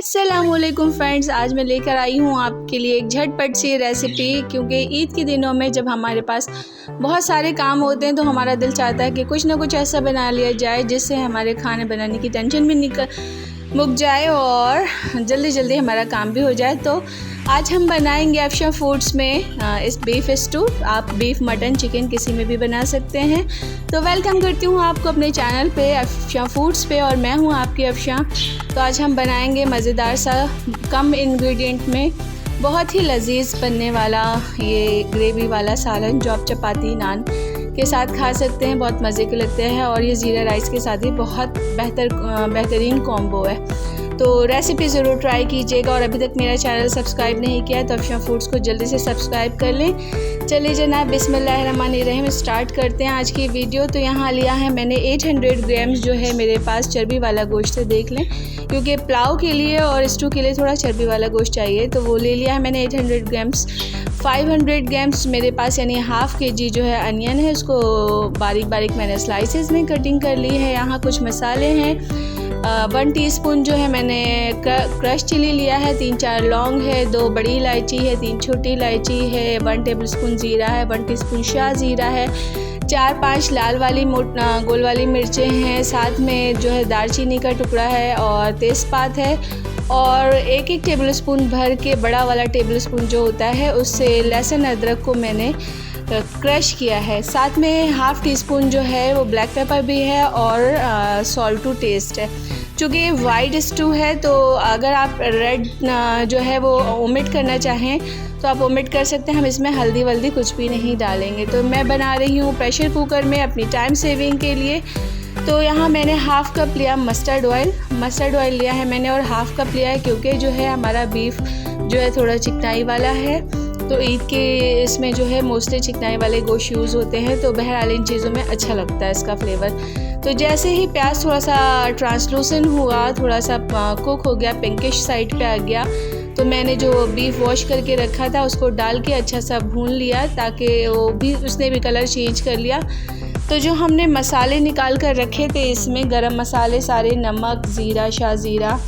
अस्सलामुअलैकुम फ्रेंड्स, आज मैं लेकर आई हूँ आपके लिए एक झटपट सी रेसिपी। क्योंकि ईद के दिनों में जब हमारे पास बहुत सारे काम होते हैं तो हमारा दिल चाहता है कि कुछ ना कुछ ऐसा बना लिया जाए जिससे हमारे खाने बनाने की टेंशन भी मुक जाए और जल्दी जल्दी हमारा काम भी हो जाए। तो आज हम बनाएंगे अफशा फूड्स में इस बीफ स्टू। आप बीफ, मटन, चिकन किसी में भी बना सकते हैं। तो वेलकम करती हूँ आपको अपने चैनल पे अफशा फूड्स पे, और मैं हूँ आपकी अफशा। तो आज हम बनाएंगे मज़ेदार सा कम इंग्रेडिएंट में बहुत ही लजीज बनने वाला ये ग्रेवी वाला सालन, जो आप चपाती, नान के साथ खा सकते हैं। बहुत मज़े के लगते हैं और ये ज़ीरा राइस के साथ ही बहुत बेहतरीन कॉम्बो है। तो रेसिपी ज़रूर ट्राई कीजिएगा, और अभी तक मेरा चैनल सब्सक्राइब नहीं किया तो अफशा फूड्स को जल्दी से सब्सक्राइब कर लें। चलिए जनाब, बिस्मिल्लाहिर्रहमानिर्रहीम स्टार्ट करते हैं आज की वीडियो। तो यहाँ लिया है मैंने 800 ग्राम्स जो है मेरे पास चर्बी वाला गोश्त है। देख लें, क्योंकि पुलाव के लिए और स्टू के लिए थोड़ा चर्बी वाला गोश्त चाहिए, तो वो ले लिया है मैंने 800 ग्राम्स। 500 ग्राम्स मेरे पास यानी हाफ़ केजी जो है अनियन है, उसको बारीक बारीक मैंने स्लाइसेस में कटिंग कर ली है। यहाँ कुछ मसाले हैं। 1 टीस्पून जो है मैंने क्रश चिली लिया है, 3-4 लौंग है, 2 बड़ी इलायची है, 3 छोटी इलायची है, 1 टेबलस्पून ज़ीरा है, 1 टीस्पून शाह ज़ीरा है, 4-5 लाल वाली गोल वाली मिर्चें हैं, साथ में जो है दालचीनी का टुकड़ा है और तेज़पात है, और 1-1 टेबलस्पून भर के बड़ा वाला टेबलस्पून जो होता है उससे लहसुन अदरक को मैंने क्रश किया है। साथ में हाफ़ टी स्पून जो है वो ब्लैक पेपर भी है और सॉल्ट टू टेस्ट है। चूँकि ये वाइट स्टू है तो अगर आप रेड जो है वो ओमिट करना चाहें तो आप ओमिट कर सकते हैं। हम इसमें हल्दी वल्दी कुछ भी नहीं डालेंगे। तो मैं बना रही हूँ प्रेशर कुकर में अपनी टाइम सेविंग के लिए। तो यहाँ मैंने हाफ़ कप लिया मस्टर्ड ऑयल लिया है मैंने, और हाफ़ कप लिया है क्योंकि जो है हमारा बीफ जो है थोड़ा चिकनाई वाला है। तो ईद के इसमें जो है मोस्टली चिकनाई वाले गोश्त यूज़ होते हैं, तो बहरहाल इन चीज़ों में अच्छा लगता है इसका फ्लेवर। तो जैसे ही प्याज थोड़ा सा ट्रांसलूसेंट हुआ, थोड़ा सा कुक हो गया, पिंकिश साइड पे आ गया, तो मैंने जो बीफ वॉश करके रखा था उसको डाल के अच्छा सा भून लिया, ताकि वो भी उसने भी कलर चेंज कर लिया। तो जो हमने मसाले निकाल कर रखे थे, इसमें गरम मसाले सारे, नमक, ज़ीरा, शाह ज़ीरा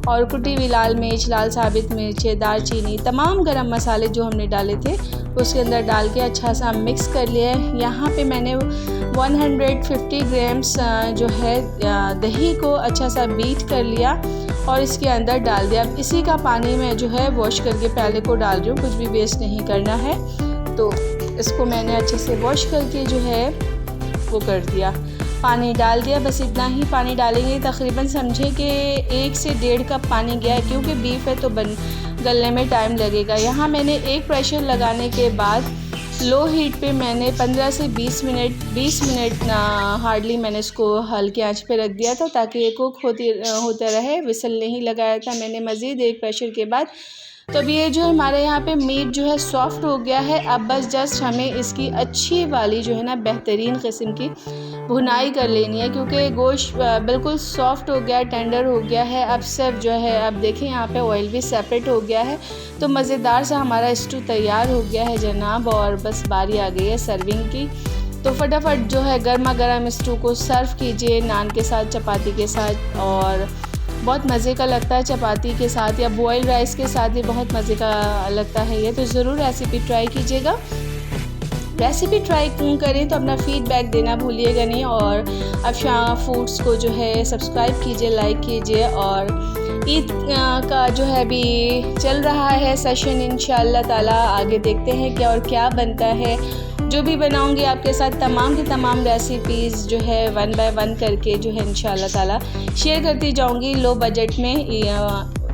और कुटी हुई लाल मिर्च, लाल साबित मिर्च, दालचीनी, तमाम गरम मसाले जो हमने डाले थे उसके अंदर डाल के अच्छा सा मिक्स कर लिया है। यहाँ पे मैंने 150 ग्राम्स जो है दही को अच्छा सा बीट कर लिया और इसके अंदर डाल दिया। अब इसी का पानी मैं जो है वॉश करके पहले को डाल रही हूँ, कुछ भी वेस्ट नहीं करना है। तो इसको मैंने अच्छे से वॉश करके जो है वो कर दिया, पानी डाल दिया। बस इतना ही पानी डालेंगे, तकरीबन समझे कि 1 से 1.5 कप पानी गया है, क्योंकि बीफ है तो गलने में टाइम लगेगा। यहाँ मैंने एक प्रेशर लगाने के बाद लो हीट पे मैंने 15 से 20 मिनट हार्डली मैंने इसको हल्के आंच पे रख दिया था, ताकि ये कुक होता रहे। विसल नहीं लगाया था मैंने मज़ीद एक प्रेशर के बाद। तो अब ये जो हमारे यहाँ पे मीट जो है सॉफ़्ट हो गया है। अब बस जस्ट हमें इसकी अच्छी वाली जो है ना बेहतरीन किस्म की भुनाई कर लेनी है, क्योंकि गोश्त बिल्कुल सॉफ़्ट हो गया, टेंडर हो गया है। अब सब जो है, अब देखें यहाँ पे ऑयल भी सेपरेट हो गया है। तो मज़ेदार सा हमारा स्टू तैयार हो गया है जनाब, और बस बारी आ गई है सर्विंग की। तो फटाफट जो है गर्मा गर्म स्टू को सर्व कीजिए नान के साथ, चपाती के साथ, और बहुत मज़े का लगता है चपाती के साथ या बॉयल राइस के साथ भी बहुत मज़े का लगता है ये। तो ज़रूर रेसिपी ट्राई कीजिएगा। रेसिपी ट्राई करें तो अपना फीडबैक देना भूलिएगा नहीं, और अफशा फूड्स को जो है सब्सक्राइब कीजिए, लाइक कीजिए। और ईद का जो है अभी चल रहा है सेशन, इंशाअल्लाह ताला आगे देखते हैं क्या और क्या बनता है। जो भी बनाऊंगी आपके साथ तमाम की तमाम रेसिपीज़ जो है 1 बाय 1 करके जो है इंशाअल्लाह ताला शेयर करती जाऊंगी, लो बजट में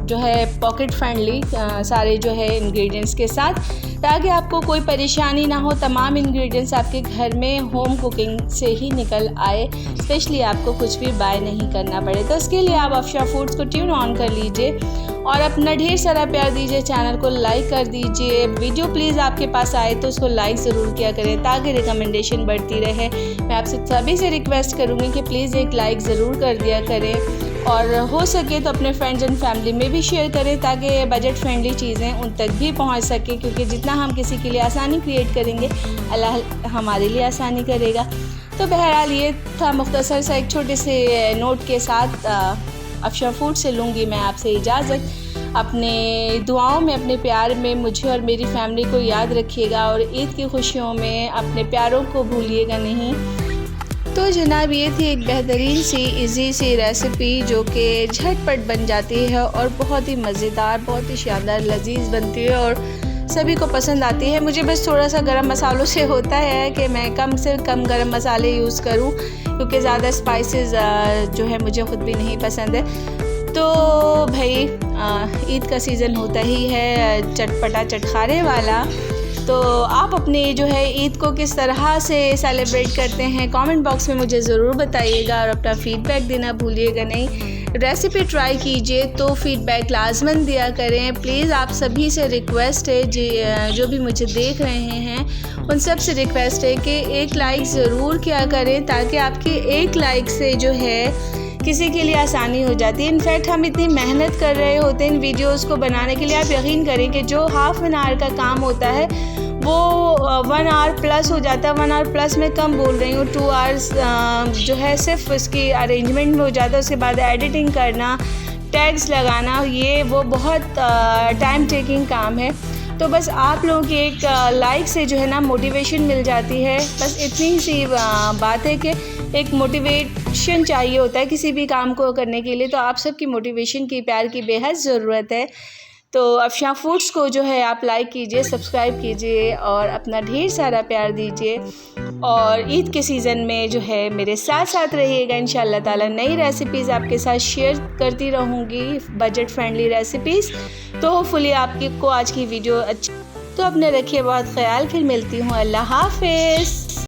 जो है पॉकेट फ्रेंडली सारे जो है इंग्रेडिएंट्स के साथ, ताकि आपको कोई परेशानी ना हो। तमाम इंग्रेडिएंट्स आपके घर में होम कुकिंग से ही निकल आए, स्पेशली आपको कुछ भी बाय नहीं करना पड़े। तो इसके लिए आप अफशा फूड्स को ट्यून ऑन कर लीजिए और अपना ढेर सारा प्यार दीजिए, चैनल को लाइक कर दीजिए। वीडियो प्लीज़ आपके पास आए तो उसको लाइक ज़रूर किया करें, ताकि रिकमेंडेशन बढ़ती रहे। मैं आपसे सभी से रिक्वेस्ट करूँगी कि प्लीज़ एक लाइक ज़रूर कर दिया करें, और हो सके तो अपने फ्रेंड्स एंड फैमिली में भी शेयर करें, ताकि बजट फ्रेंडली चीज़ें उन तक भी पहुंच सके। क्योंकि जितना हम किसी के लिए आसानी क्रिएट करेंगे, अल्लाह हमारे लिए आसानी करेगा। तो बहरहाल ये था मुख्तसर सा एक छोटे से नोट के साथ अफशा फूड से लूँगी मैं आपसे इजाज़त। अपने दुआओं में, अपने प्यार में मुझे और मेरी फैमिली को याद रखिएगा और ईद की खुशियों में अपने प्यारों को भूलिएगा नहीं। तो जनाब, ये थी एक बेहतरीन सी इजी सी रेसिपी जो कि झटपट बन जाती है और बहुत ही मज़ेदार, बहुत ही शानदार, लजीज बनती है और सभी को पसंद आती है। मुझे बस थोड़ा सा गरम मसालों से होता है कि मैं कम से कम गरम मसाले यूज़ करूं, क्योंकि ज़्यादा स्पाइसेस जो है मुझे ख़ुद भी नहीं पसंद है। तो भाई ईद का सीज़न होता ही है चटपटा चटखारे वाला। तो आप अपने जो है ईद को किस तरह से सेलिब्रेट करते हैं, कमेंट बॉक्स में मुझे ज़रूर बताइएगा और अपना फ़ीडबैक देना भूलिएगा नहीं। रेसिपी ट्राई कीजिए तो फ़ीडबैक लाजमन दिया करें प्लीज़। आप सभी से रिक्वेस्ट है, जो भी मुझे देख रहे हैं उन सब से रिक्वेस्ट है कि एक लाइक ज़रूर किया करें, ताकि आपके एक लाइक से जो है किसी के लिए आसानी हो जाती है। इनफैक्ट हम इतनी मेहनत कर रहे होते हैं इन वीडियोस को बनाने के लिए। आप यकीन करें कि जो हाफ़ एन आवर का काम होता है वो 1 आवर प्लस हो जाता है। 1 आवर प्लस मैं कम बोल रही हूँ, 2 आवर्स जो है सिर्फ उसकी अरेंजमेंट में हो जाता है। उसके बाद एडिटिंग करना, टैग्स लगाना, ये वो बहुत टाइम टेकिंग काम है। तो बस आप लोगों की एक लाइक से जो है ना मोटिवेशन मिल जाती है। बस इतनी सी बात है कि एक मोटिवेशन चाहिए होता है किसी भी काम को करने के लिए। तो आप सबकी मोटिवेशन की, प्यार की बेहद ज़रूरत है। तो अफशा फूड्स को जो है आप लाइक कीजिए, सब्सक्राइब कीजिए और अपना ढेर सारा प्यार दीजिए। और ईद के सीज़न में जो है मेरे साथ साथ रहिएगा। इंशाअल्लाह ताला नई रेसिपीज़ आपके साथ शेयर करती रहूँगी, बजट फ्रेंडली रेसिपीज़। तो होपफुली आपको आज की वीडियो अच्छी, तो अपने रखिए बहुत ख्याल। फिर मिलती हूँ। अल्लाह हाफ़िज़।